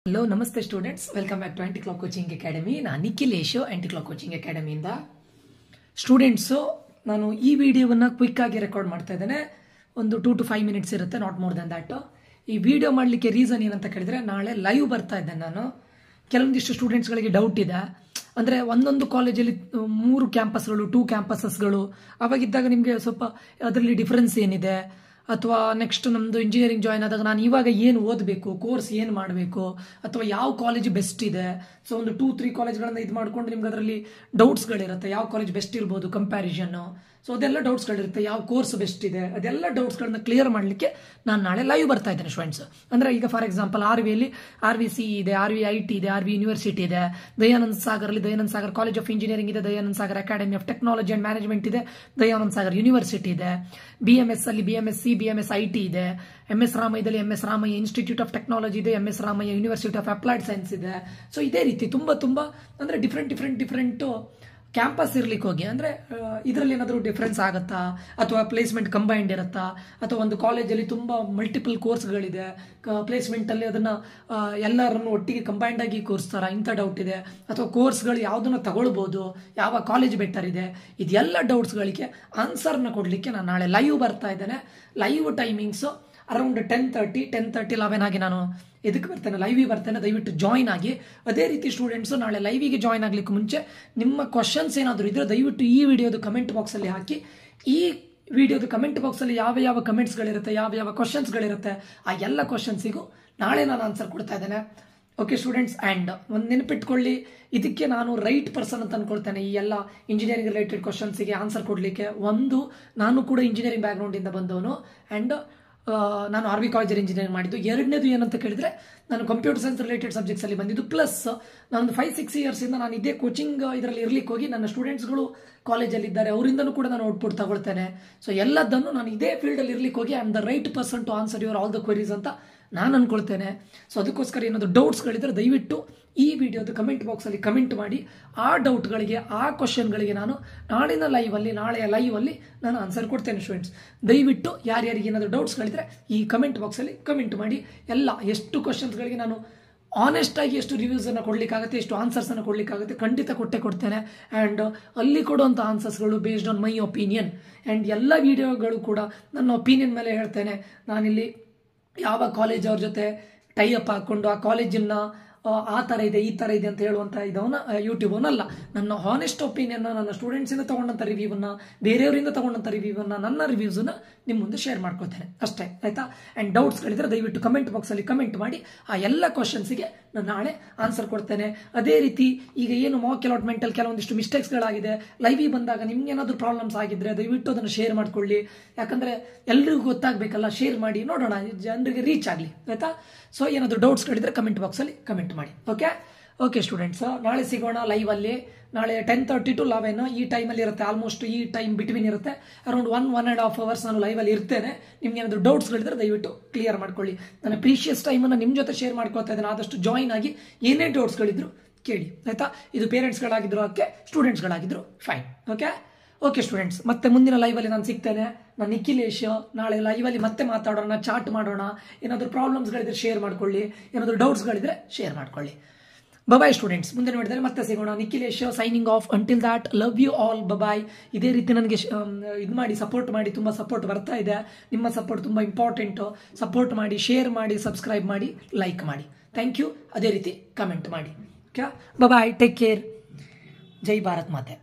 Hello ನಮಸ್ತೆ students, welcome back to anti clock coaching academy. ನಾನು Nikhil Yashu, anti clock coaching ಅಕಾಡೆಮಿಯಿಂದ. Students, ನಾನು ಈ ವಿಡಿಯೋವನ್ನು ಕ್ವಿಕ್ ಆಗಿ ರೆಕಾರ್ಡ್ ಮಾಡ್ತಾ ಇದ್ದೇನೆ. ಒಂದು 2 to 5 minutes ಇರುತ್ತೆ, ನಾಟ್ ಮೋರ್ ದನ್ ದ್ಯಾಟ್. ಈ ವಿಡಿಯೋ ಮಾಡಲಿಕ್ಕೆ ರೀಸನ್ ಏನಂತ ಕೇಳಿದ್ರೆ, ನಾಳೆ ಲೈವ್ ಬರ್ತಾ ಇದ್ದೇನೆ ನಾನು. ಕೆಲವೊಂದಿಷ್ಟು ಸ್ಟೂಡೆಂಟ್ಸ್ಗಳಿಗೆ ಡೌಟ್ ಇದೆ. ಅಂದರೆ ಒಂದೊಂದು ಕಾಲೇಜಲ್ಲಿ 3 ಕ್ಯಾಂಪಸ್ಗಳು, 2 ಕ್ಯಾಂಪಸಸ್ಗಳು ಅವಾಗಿದ್ದಾಗ ನಿಮಗೆ ಸ್ವಲ್ಪ ಅದರಲ್ಲಿ ಡಿಫ್ರೆನ್ಸ್ ಏನಿದೆ, ಅಥವಾ ನೆಕ್ಸ್ಟ್ ನಮ್ಮದು ಇಂಜಿನಿಯರಿಂಗ್ ಜಾಯ್ನ್ ಆದಾಗ ನಾನು ಇವಾಗ ಏನು ಓದಬೇಕು, ಕೋರ್ಸ್ ಏನು ಮಾಡಬೇಕು, ಅಥವಾ ಯಾವ ಕಾಲೇಜ್ ಬೆಸ್ಟ್ ಇದೆ. ಸೊ ಒಂದು 2-3 ಕಾಲೇಜ್ಗಳನ್ನು ಇದು ಮಾಡಿಕೊಂಡು ನಿಮ್ಗೆ ಅದರಲ್ಲಿ ಡೌಟ್ಸ್ಗಳಿರುತ್ತೆ. ಯಾವ ಕಾಲೇಜ್ ಬೆಸ್ಟ್ ಇರ್ಬೋದು ಕಂಪ್ಯಾರಿಸನ್ನು. ಸೊ ಅದೆಲ್ಲ ಡೌಟ್ಸ್ಗಳಿರುತ್ತೆ. ಯಾವ ಕೋರ್ಸ್ ಬೆಸ್ಟ್ ಇದೆ, ಅದೆಲ್ಲ ಡೌಟ್ಸ್ಗಳನ್ನ ಕ್ಲಿಯರ್ ಮಾಡಲಿಕ್ಕೆ ನಾನು ನಾಳೆ ಲೈವ್ ಬರ್ತಾ ಇದ್ದೇನೆ ಸ್ಟೂಡೆಂಟ್ಸ್. ಅಂದರೆ ಈಗ ಫಾರ್ ಎಕ್ಸಾಂಪಲ್ RVಯಲ್ಲಿ RVC ಇದೆ, RVIT ಇದೆ, RV ಯೂನಿವರ್ಸಿಟಿ ಇದೆ, ದಯಾನಂದ ಸಾಗರಲ್ಲಿ Dayananda Sagar college of engineering ಇದೆ, Dayananda Sagar academy of technology and management ಇದೆ, ದಯಾನಂದ ಸಾಗರ್ ಯೂನಿವರ್ಸಿಟಿ ಇದೆ. BMS ಅಲ್ಲಿ BMSc, BMS IT ಇದೆ. MS ರಾಮಯ್ಯದಲ್ಲಿ MS Ramaiah institute of technology ಇದೆ, MS Ramaiah university of applied science ಇದೆ. ಸೊ ಇದೇ ರೀತಿ ತುಂಬ ಅಂದರೆ ಡಿಫ್ರೆಂಟ್ ಕ್ಯಾಂಪಸ್ ಇರ್ಲಿಕ್ಕೆ ಹೋಗಿ, ಅಂದರೆ ಇದರಲ್ಲಿ ಏನಾದರೂ ಡಿಫ್ರೆನ್ಸ್ ಆಗುತ್ತಾ, ಅಥವಾ ಪ್ಲೇಸ್ಮೆಂಟ್ ಕಂಬೈಂಡ್ ಇರುತ್ತಾ, ಅಥವಾ ಒಂದು ಕಾಲೇಜಲ್ಲಿ ತುಂಬ ಮಲ್ಟಿಪಲ್ ಕೋರ್ಸ್ಗಳಿದೆ, ಪ್ಲೇಸ್ಮೆಂಟಲ್ಲಿ ಅದನ್ನು ಎಲ್ಲರನ್ನು ಒಟ್ಟಿಗೆ ಕಂಬೈಂಡ್ ಆಗಿ ಕೂರಿಸ್ತಾರ, ಇಂಥ ಡೌಟ್ ಇದೆ. ಅಥವಾ ಕೋರ್ಸ್ಗಳು ಯಾವುದನ್ನು ತಗೊಳ್ಬೋದು, ಯಾವ ಕಾಲೇಜ್ ಬೆಟರ್ ಇದೆ, ಇದೆಲ್ಲ ಡೌಟ್ಸ್ಗಳಿಗೆ ಆನ್ಸರ್ನ ಕೊಡಲಿಕ್ಕೆ ನಾನು ನಾಳೆ ಲೈವ್ ಬರ್ತಾ ಇದ್ದೇನೆ. ಲೈವ್ ಟೈಮಿಂಗ್ಸು ಅರೌಂಡ್ 10:30, 11 ಆಗಿ ನಾನು ಇದಕ್ಕೆ ಬರ್ತೇನೆ, ಲೈವಿಗೆ ಬರ್ತೇನೆ. ದಯವಿಟ್ಟು ಜಾಯ್ನ್ ಆಗಿ. ಅದೇ ರೀತಿ ಸ್ಟೂಡೆಂಟ್ಸು, ನಾಳೆ ಲೈವಿಗೆ ಜಾಯ್ನ್ ಆಗಲಿಕ್ಕೆ ಮುಂಚೆ ನಿಮ್ಮ ಕ್ವಶನ್ಸ್ ಏನಾದರೂ ಇದ್ದರೆ ದಯವಿಟ್ಟು ಈ ವಿಡಿಯೋದು ಕಮೆಂಟ್ ಬಾಕ್ಸಲ್ಲಿ ಹಾಕಿ. ಈ ವಿಡಿಯೋದು ಕಮೆಂಟ್ ಬಾಕ್ಸಲ್ಲಿ ಯಾವ ಕಮೆಂಟ್ಸ್ಗಳಿರುತ್ತೆ, ಯಾವ ಕ್ವಶನ್ಸ್ಗಳಿರುತ್ತೆ, ಆ ಎಲ್ಲ ಕ್ವಶನ್ಸಿಗೂ ನಾಳೆ ನಾನು ಆನ್ಸರ್ ಕೊಡ್ತಾ ಇದ್ದೇನೆ. ಓಕೆ ಸ್ಟೂಡೆಂಟ್ಸ್, ಆ್ಯಂಡ್ ಒಂದು ನೆನಪಿಟ್ಕೊಳ್ಳಿ, ಇದಕ್ಕೆ ನಾನು ರೈಟ್ ಪರ್ಸನ್ ಅಂತ ಅಂದ್ಕೊಳ್ತೇನೆ. ಈ ಎಲ್ಲ ಇಂಜಿನಿಯರಿಂಗ್ ರಿಲೇಟೆಡ್ ಕ್ವಶನ್ಸಿಗೆ ಆನ್ಸರ್ ಕೊಡಲಿಕ್ಕೆ. ಒಂದು, ನಾನು ಕೂಡ ಇಂಜಿನಿಯರಿಂಗ್ ಬ್ಯಾಕ್ಗ್ರೌಂಡಿಂದ ಬಂದವನು, ಆ್ಯಂಡ್ ನಾನು RV ಕಾಲೇಜಲ್ಲಿ ಇಂಜಿನಿಯರಿಂಗ್ ಮಾಡಿದ್ದು. ಎರಡನೇದು ಏನಂತ ಕೇಳಿದ್ರೆ, ನಾನು ಕಂಪ್ಯೂಟರ್ ಸೈನ್ಸ್ ರಿಲೇಟೆಡ್ ಸಬ್ಜೆಕ್ಟ್ಸಲ್ಲಿ ಬಂದಿದ್ದು. ಪ್ಲಸ್ ನಾನೊಂದು 5-6 ಇಯರ್ಸಿಂದ ನಾನು ಇದೇ ಕೋಚಿಂಗ್ ಇದರಲ್ಲಿ ಇರ್ಲಿಕ್ಕೆ ಹೋಗಿ ನನ್ನ ಸ್ಟೂಡೆಂಟ್ಸ್ಗಳು ಕಾಲೇಜಲ್ಲಿ ಇದ್ದಾರೆ, ಅವರಿಂದನೂ ಕೂಡ ನಾನು ಔಟ್ಪುಟ್ ತಗೊಳ್ತೇನೆ. ಸೊ ಎಲ್ಲದನ್ನು ನಾನು ಇದೇ ಫೀಲ್ಡಲ್ಲಿ ಇರ್ಲಿಕ್ಕೆ ಹೋಗಿ I am the right person to answer your all the queries ಅಂತ ನಾನು ಅನ್ಕೊಳ್ತೇನೆ. ಸೊ ಅದಕ್ಕೋಸ್ಕರ ಏನಾದರೂ ಡೌಟ್ಸ್ಗಳಿದ್ರೆ ದಯವಿಟ್ಟು ಈ ವಿಡಿಯೋದು ಕಮೆಂಟ್ ಬಾಕ್ಸಲ್ಲಿ ಕಮೆಂಟ್ ಮಾಡಿ. ಆ ಡೌಟ್ಗಳಿಗೆ, ಆ ಕ್ವಶನ್ಗಳಿಗೆ ನಾನು ನಾಳೆಯ ಲೈವಲ್ಲಿ ನಾನು ಆನ್ಸರ್ ಕೊಡ್ತೇನೆ ಸ್ಟೂಡೆಂಟ್ಸ್. ದಯವಿಟ್ಟು ಯಾರ್ಯಾರಿಗೆ ಏನಾದರೂ ಡೌಟ್ಸ್ಗಳಿದ್ರೆ ಈ ಕಮೆಂಟ್ ಬಾಕ್ಸಲ್ಲಿ ಕಮೆಂಟ್ ಮಾಡಿ. ಎಷ್ಟು ಕ್ವಶನ್ಸ್ಗಳಿಗೆ ನಾನು ಆನೆಸ್ಟ್ ಆಗಿ ಎಷ್ಟು ರಿವ್ಯೂಸನ್ನು ಕೊಡಲಿಕ್ಕಾಗುತ್ತೆ, ಎಷ್ಟು ಆನ್ಸರ್ಸನ್ನು ಕೊಡಲಿಕ್ಕಾಗುತ್ತೆ, ಖಂಡಿತ ಕೊಡ್ತೇನೆ. ಆ್ಯಂಡ್ ಅಲ್ಲಿ ಕೊಡುವಂಥ ಆನ್ಸರ್ಸ್ಗಳು based on my opinion. And ಎಲ್ಲ ವಿಡಿಯೋಗಳು ಕೂಡ ನನ್ನ ಒಪಿನಿಯನ್ ಮೇಲೆ ಹೇಳ್ತೇನೆ. ನಾನಿಲ್ಲಿ ಯಾವ ಕಾಲೇಜ್ ಅವ್ರ ಜೊತೆ ಟೈ ಅಪ್ ಹಾಕ್ಕೊಂಡು ಆ ಕಾಲೇಜನ್ನು ಆ ಥರ ಇದೆ, ಈ ಥರ ಇದೆ ಅಂತ ಹೇಳುವಂಥ ಯೂಟ್ಯೂಬನ್ನಲ್ಲ. ನನ್ನ ಹಾನೆಸ್ಟ್ ಒಪಿನಿಯನ್ನ, ನನ್ನ ಸ್ಟೂಡೆಂಟ್ಸಿಂದ ತೊಗೊಂಡಂಥ ರಿವ್ಯೂವನ್ನು, ಬೇರೆಯವರಿಂದ ತೊಗೊಂಡಂಥ ರಿವ್ಯೂವನ್ನು, ನನ್ನ ರಿವ್ಯೂಸನ್ನು ನಿಮ್ಮ ಮುಂದೆ ಶೇರ್ ಮಾಡ್ಕೊತೇನೆ ಅಷ್ಟೇ, ಆಯಿತಾ? ಆ್ಯಂಡ್ ಡೌಟ್ಸ್ಗಳಿದ್ರೆ ದಯವಿಟ್ಟು ಕಮೆಂಟ್ ಬಾಕ್ಸಲ್ಲಿ ಕಮೆಂಟ್ ಮಾಡಿ. ಆ ಎಲ್ಲ ಕ್ವಶನ್ಸಿಗೆ ನಾನು ನಾಳೆ ಆನ್ಸರ್ ಕೊಡ್ತೇನೆ. ಅದೇ ರೀತಿ ಈಗ ಏನು ಮಾಕ್ ಅಲಾಟ್ಮೆಂಟಲ್ಲಿ ಕೆಲವೊಂದಿಷ್ಟು ಮಿಸ್ಟೇಕ್ಸ್ಗಳಾಗಿದೆ, ಲೈವಿಗೆ ಬಂದಾಗ ನಿಮ್ಗೆ ಏನಾದರೂ ಪ್ರಾಬ್ಲಮ್ಸ್ ಆಗಿದ್ರೆ ದಯವಿಟ್ಟು ಅದನ್ನು ಶೇರ್ ಮಾಡ್ಕೊಳ್ಳಿ. ಯಾಕಂದರೆ ಎಲ್ರಿಗೂ ಗೊತ್ತಾಗಬೇಕಲ್ಲ, ಶೇರ್ ಮಾಡಿ, ನೋಡೋಣ ಜನರಿಗೆ ರೀಚ್ ಆಗಲಿ, ಆಯಿತಾ? ಸೊ ಏನಾದರೂ ಡೌಟ್ಸ್ಗಳಿದ್ರೆ ಕಮೆಂಟ್ ಬಾಕ್ಸಲ್ಲಿ ಕಮೆಂಟ್ ಮಾಡಿ. ಓಕೆ ಸ್ಟೂಡೆಂಟ್ಸ್, ನಾಳೆ ಸಿಗೋಣ ಲೈವಲ್ಲಿ. ನಾಳೆ 10:30 to 11 ಈ ಟೈಮಲ್ಲಿ ಇರುತ್ತೆ. ಆಲ್ಮೋಸ್ಟ್ ಈ ಟೈಮ್ ಬಿಟ್ವೀನ್ ಇರುತ್ತೆ. ಅರೌಂಡ್ 1.5 hours ನಾನು ಲೈವಲ್ಲಿ ಇರ್ತೇನೆ. ನಿಮ್ಗೆ ಏನಾದರೂ ಡೌಟ್ಸ್ಗಳಿದ್ರೆ ದಯವಿಟ್ಟು ಕ್ಲಿಯರ್ ಮಾಡ್ಕೊಳ್ಳಿ. ನನ್ನ ಪ್ರೀಶಿಯಸ್ ಟೈಮನ್ನು ನಿಮ್ಮ ಜೊತೆ ಶೇರ್ ಮಾಡ್ಕೊಳ್ತಾ ಇದ್ದೇನೆ. ಆದಷ್ಟು ಜಾಯ್ನ್ ಆಗಿ ಏನೇ ಡೌಟ್ಸ್ಗಳಿದ್ರು ಕೇಳಿ, ಆಯಿತಾ? ಇದು ಪೇರೆಂಟ್ಸ್ಗಳಾಗಿದ್ರು ಓಕೆ, ಸ್ಟೂಡೆಂಟ್ಸ್ಗಳಾಗಿದ್ರು ಫೈನ್. ಓಕೆ ಸ್ಟೂಡೆಂಟ್ಸ್, ಮತ್ತೆ ಮುಂದಿನ ಲೈವಲ್ಲಿ ನಾನು ಸಿಗ್ತೇನೆ. ನಾನು ನಿಖಿಲೇಶ್. ನಾಳೆ ಲೈವಲ್ಲಿ ಮತ್ತೆ ಮಾತಾಡೋಣ, ಚಾಟ್ ಮಾಡೋಣ. ಏನಾದರೂ ಪ್ರಾಬ್ಲಮ್ಸ್ಗಳಿದ್ರೆ ಶೇರ್ ಮಾಡ್ಕೊಳ್ಳಿ, ಏನಾದರೂ ಡೌಟ್ಸ್ಗಳಿದ್ರೆ ಶೇರ್ ಮಾಡ್ಕೊಳ್ಳಿ. ಬಾಯ್ ಸ್ಟೂಡೆಂಟ್ಸ್, ಮುಂದಿನ ವಿಡಿಯೋದಲ್ಲಿ ಮತ್ತೆ ಸಿಗೋಣ. Nikhilesh signing off. Until that, love you all, bye. ಇದೇ ರೀತಿ ನನಗೆ ಇದು ಮಾಡಿ, ಸಪೋರ್ಟ್ ಮಾಡಿ. ತುಂಬ ಸಪೋರ್ಟ್ ಬರ್ತಾ ಇದೆ. ನಿಮ್ಮ ಸಪೋರ್ಟ್ ತುಂಬ ಇಂಪಾರ್ಟೆಂಟು. ಸಪೋರ್ಟ್ ಮಾಡಿ, ಶೇರ್ ಮಾಡಿ, ಸಬ್ಸ್ಕ್ರೈಬ್ ಮಾಡಿ, ಲೈಕ್ ಮಾಡಿ. Thank you. ಅದೇ ರೀತಿ ಕಮೆಂಟ್ ಮಾಡಿ. Okay, bye, take care. ಜೈ ಭಾರತ್ ಮಾತೆ.